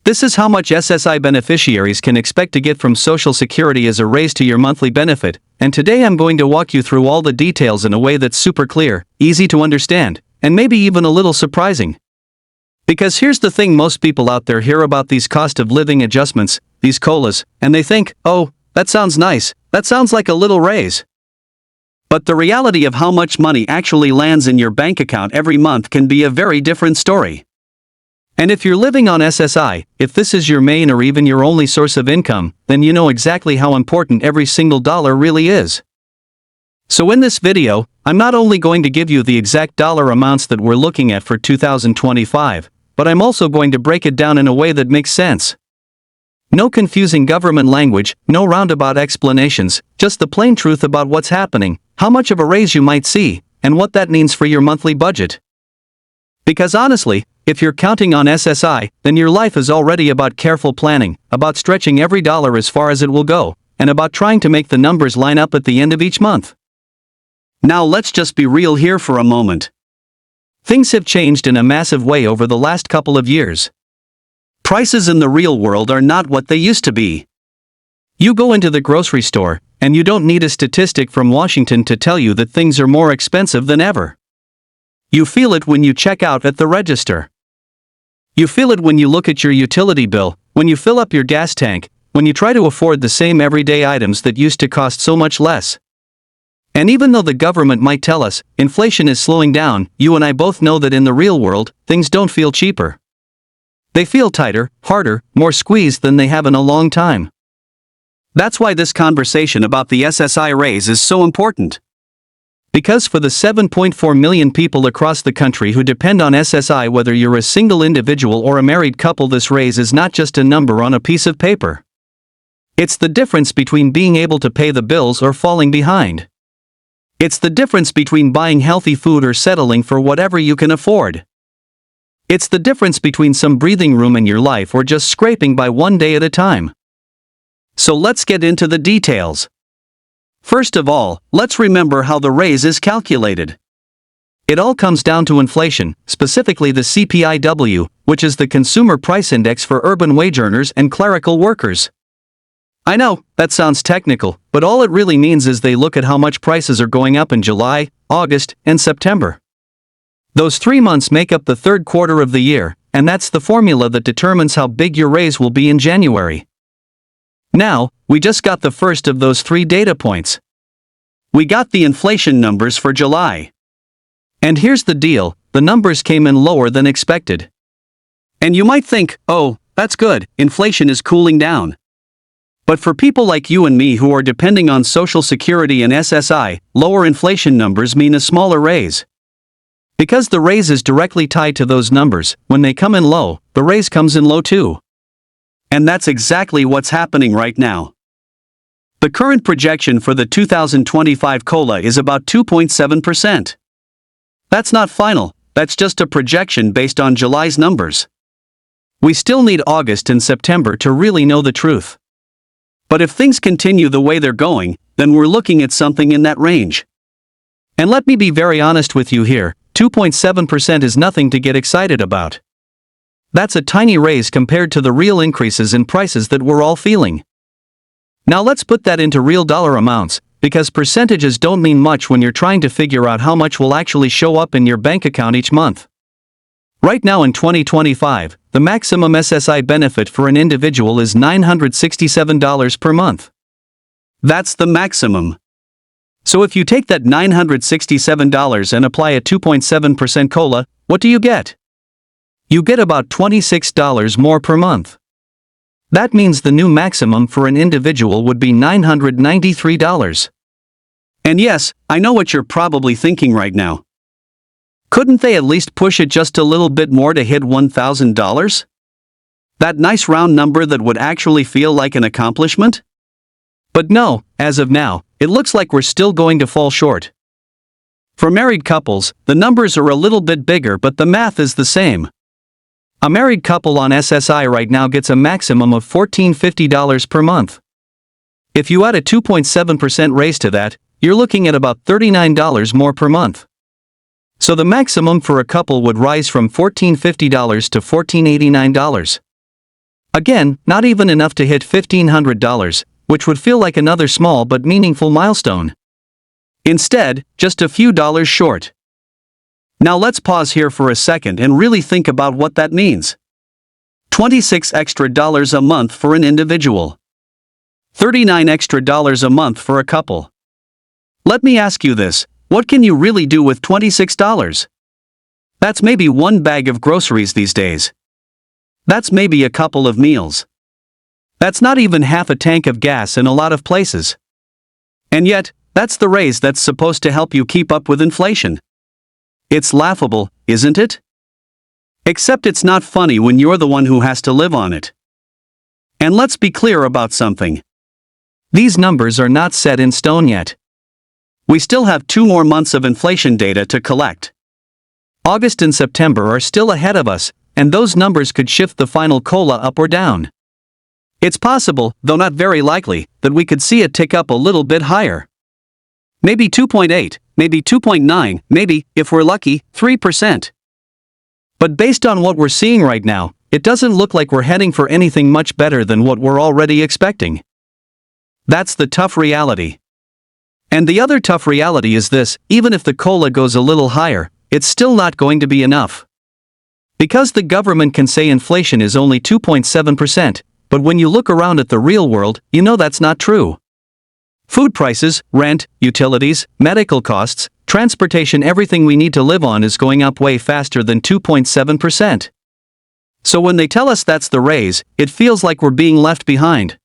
This is how much SSI beneficiaries can expect to get from Social Security as a raise to your monthly benefit, and today I'm going to walk you through all the details in a way that's super clear, easy to understand, and maybe even a little surprising. Because here's the thing, most people out there hear about these cost of living adjustments, these COLAs, and they think, oh, that sounds nice, that sounds like a little raise. But the reality of how much money actually lands in your bank account every month can be a very different story. And if you're living on SSI, if this is your main or even your only source of income, then you know exactly how important every single dollar really is. So in this video, I'm not only going to give you the exact dollar amounts that we're looking at for 2025, but I'm also going to break it down in a way that makes sense. No confusing government language, no roundabout explanations, just the plain truth about what's happening, how much of a raise you might see, and what that means for your monthly budget. Because honestly, if you're counting on SSI, then your life is already about careful planning, about stretching every dollar as far as it will go, and about trying to make the numbers line up at the end of each month. Now let's just be real here for a moment. Things have changed in a massive way over the last couple of years. Prices in the real world are not what they used to be. You go into the grocery store, and you don't need a statistic from Washington to tell you that things are more expensive than ever. You feel it when you check out at the register. You feel it when you look at your utility bill, when you fill up your gas tank, when you try to afford the same everyday items that used to cost so much less. And even though the government might tell us inflation is slowing down, you and I both know that in the real world, things don't feel cheaper. They feel tighter, harder, more squeezed than they have in a long time. That's why this conversation about the SSI raise is so important. Because for the 7.4 million people across the country who depend on SSI, whether you're a single individual or a married couple, this raise is not just a number on a piece of paper. It's the difference between being able to pay the bills or falling behind. It's the difference between buying healthy food or settling for whatever you can afford. It's the difference between some breathing room in your life or just scraping by one day at a time. So let's get into the details. First of all, let's remember how the raise is calculated. It all comes down to inflation, specifically the CPIW, which is the Consumer Price Index for urban wage earners and clerical workers. I know, that sounds technical, but all it really means is they look at how much prices are going up in July, August, and September. Those 3 months make up the third quarter of the year, and that's the formula that determines how big your raise will be in January. Now, we just got the first of those 3 data points. We got the inflation numbers for July. And here's the deal, the numbers came in lower than expected. And you might think, oh, that's good, inflation is cooling down. But for people like you and me who are depending on Social Security and SSI, lower inflation numbers mean a smaller raise. Because the raise is directly tied to those numbers, when they come in low, the raise comes in low too. And that's exactly what's happening right now. The current projection for the 2025 COLA is about 2.7%. That's not final, that's just a projection based on July's numbers. We still need August and September to really know the truth. But if things continue the way they're going, then we're looking at something in that range. And let me be very honest with you here, 2.7% is nothing to get excited about. That's a tiny raise compared to the real increases in prices that we're all feeling. Now let's put that into real dollar amounts, because percentages don't mean much when you're trying to figure out how much will actually show up in your bank account each month. Right now in 2025, the maximum SSI benefit for an individual is $967 per month. That's the maximum. So if you take that $967 and apply a 2.7% COLA, what do you get? You get about $26 more per month. That means the new maximum for an individual would be $993. And yes, I know what you're probably thinking right now. Couldn't they at least push it just a little bit more to hit $1,000? That nice round number that would actually feel like an accomplishment? But no, as of now, it looks like we're still going to fall short. For married couples, the numbers are a little bit bigger, but the math is the same. A married couple on SSI right now gets a maximum of $1,450 per month. If you add a 2.7% raise to that, you're looking at about $39 more per month. So the maximum for a couple would rise from $1,450 to $1,489. Again, not even enough to hit $1,500, which would feel like another small but meaningful milestone. Instead, just a few dollars short. Now let's pause here for a second and really think about what that means. $26 extra a month for an individual. $39 extra a month for a couple. Let me ask you this, what can you really do with $26? That's maybe one bag of groceries these days. That's maybe a couple of meals. That's not even half a tank of gas in a lot of places. And yet, that's the raise that's supposed to help you keep up with inflation. It's laughable, isn't it? Except it's not funny when you're the one who has to live on it. And let's be clear about something. These numbers are not set in stone yet. We still have 2 more months of inflation data to collect. August and September are still ahead of us, and those numbers could shift the final COLA up or down. It's possible, though not very likely, that we could see it tick up a little bit higher. Maybe 2.8, maybe 2.9, maybe, if we're lucky, 3%. But based on what we're seeing right now, it doesn't look like we're heading for anything much better than what we're already expecting. That's the tough reality. And the other tough reality is this, even if the COLA goes a little higher, it's still not going to be enough. Because the government can say inflation is only 2.7%, but when you look around at the real world, you know that's not true. Food prices, rent, utilities, medical costs, transportation, everything we need to live on is going up way faster than 2.7%. So when they tell us that's the raise, it feels like we're being left behind.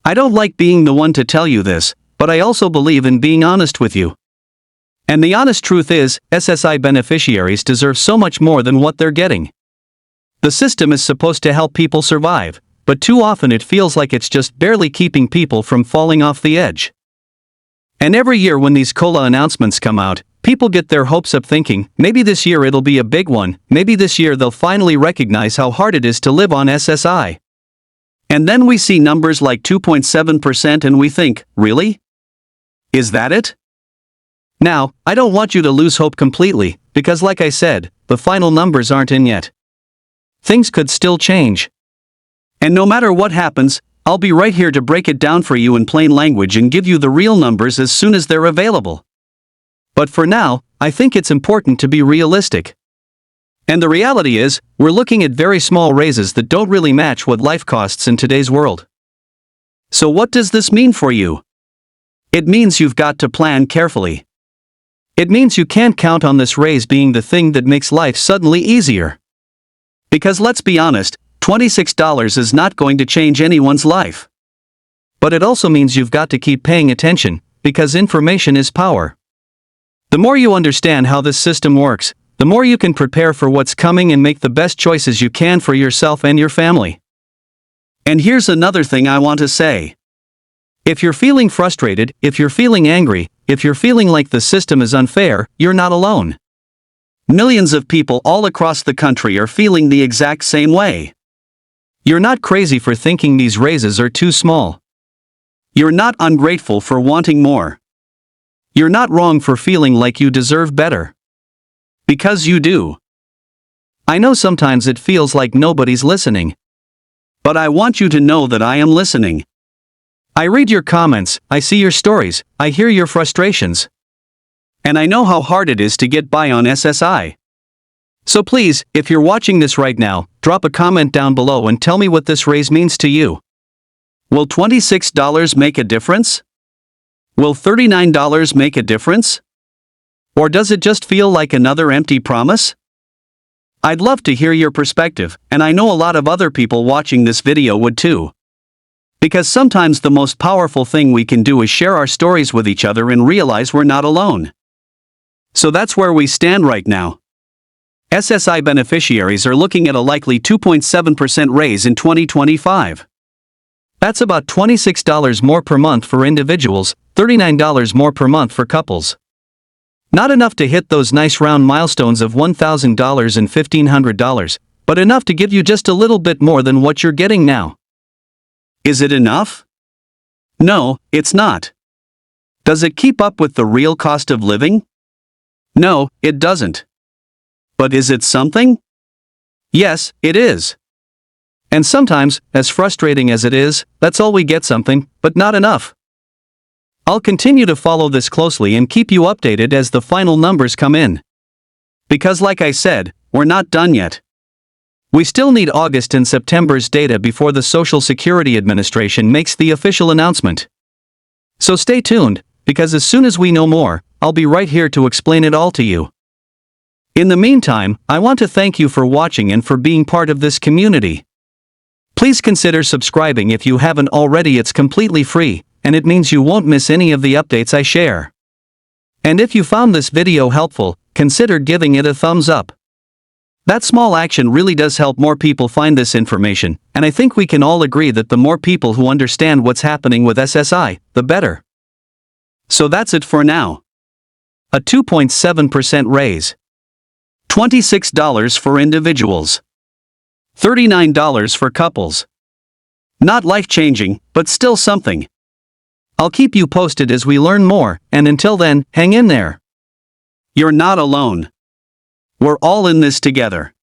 I don't like being the one to tell you this, but I also believe in being honest with you. And the honest truth is, SSI beneficiaries deserve so much more than what they're getting. The system is supposed to help people survive, but too often it feels like it's just barely keeping people from falling off the edge. And every year when these COLA announcements come out, people get their hopes up thinking, maybe this year it'll be a big one, maybe this year they'll finally recognize how hard it is to live on SSI. And then we see numbers like 2.7% and we think, really? Is that it? Now, I don't want you to lose hope completely, because like I said, the final numbers aren't in yet. Things could still change. And no matter what happens, I'll be right here to break it down for you in plain language and give you the real numbers as soon as they're available. But for now, I think it's important to be realistic. And the reality is, we're looking at very small raises that don't really match what life costs in today's world. So what does this mean for you? It means you've got to plan carefully. It means you can't count on this raise being the thing that makes life suddenly easier. Because let's be honest, $26 is not going to change anyone's life. But it also means you've got to keep paying attention, because information is power. The more you understand how this system works, the more you can prepare for what's coming and make the best choices you can for yourself and your family. And here's another thing I want to say. If you're feeling frustrated, if you're feeling angry, if you're feeling like the system is unfair, you're not alone. Millions of people all across the country are feeling the exact same way. You're not crazy for thinking these raises are too small. You're not ungrateful for wanting more. You're not wrong for feeling like you deserve better. Because you do. I know sometimes it feels like nobody's listening. But I want you to know that I am listening. I read your comments, I see your stories, I hear your frustrations. And I know how hard it is to get by on SSI. So please, if you're watching this right now, drop a comment down below and tell me what this raise means to you. Will $26 make a difference? Will $39 make a difference? Or does it just feel like another empty promise? I'd love to hear your perspective, and I know a lot of other people watching this video would too. Because sometimes the most powerful thing we can do is share our stories with each other and realize we're not alone. So that's where we stand right now. SSI beneficiaries are looking at a likely 2.7% raise in 2025. That's about $26 more per month for individuals, $39 more per month for couples. Not enough to hit those nice round milestones of $1,000 and $1,500, but enough to give you just a little bit more than what you're getting now. Is it enough? No, it's not. Does it keep up with the real cost of living? No, it doesn't. But is it something? Yes, it is. And sometimes, as frustrating as it is, that's all we get, something, but not enough. I'll continue to follow this closely and keep you updated as the final numbers come in. Because like I said, we're not done yet. We still need August and September's data before the Social Security Administration makes the official announcement. So stay tuned, because as soon as we know more, I'll be right here to explain it all to you. In the meantime, I want to thank you for watching and for being part of this community. Please consider subscribing if you haven't already. It's completely free, and it means you won't miss any of the updates I share. And if you found this video helpful, consider giving it a thumbs up. That small action really does help more people find this information, and I think we can all agree that the more people who understand what's happening with SSI, the better. So that's it for now. A 2.7% raise. $26 for individuals. $39 for couples. Not life-changing, but still something. I'll keep you posted as we learn more, and until then, hang in there. You're not alone. We're all in this together.